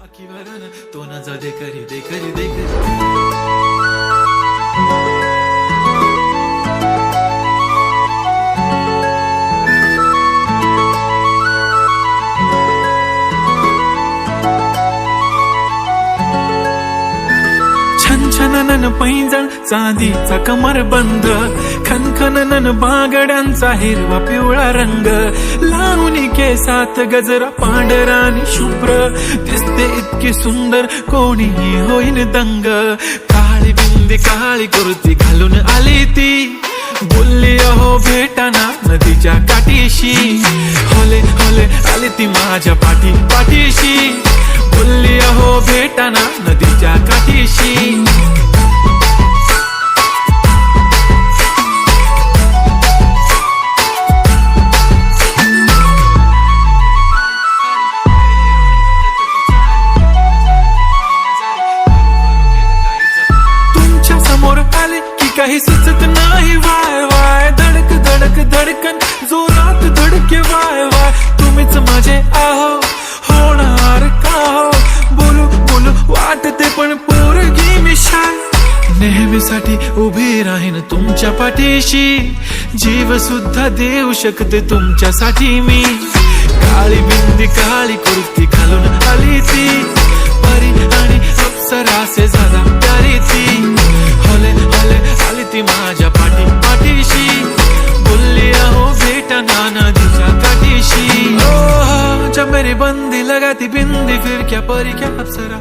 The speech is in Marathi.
बाकी वरन तो न जा दे करी छनछननन पैंजण चांदीचा कमरबंद, खनखननन बांगड्यांचा हिरवा पिवळा रंग, लावणी केसात गजरा पांढरा आणि शुभ्र, दिसते इतकी सुंदर कोणीही होईन दंग. काळी बिंदी काळी कुर्ती घालून आली ती, बोलली अहो भेटाना नदीच्या काठीशी, होले होले आली ती माझ्या पाठीशी, बोलली अहो भेटाना नदीच्या काठीशी. तुमच्या समोर आले की काही सुचत नाही, वाय वाय धडक धडक धडकन जोरात धडके, वाय वाय तुम्हीच माझे आहो, होणार का हो, बोलू बोलू वाटते पण पोरगी मी शाय, नेहमीसाठी उभी राहीन तुमच्या पाठीशी, जीव सुद्धा देऊ शकते तुमच्यासाठी मी. काळी बिंदी काळी कुर्ती घालून आली ती, परी आणि अप्सरासे झाला प्यारी ती, होले होले आली ती माझ्या पाठीशी, बोलली अहो भेटना नदीच्या काठीशी. जब मेरी बंदी लगाती बिंदी फिर क्या परी क्या अप्सरा.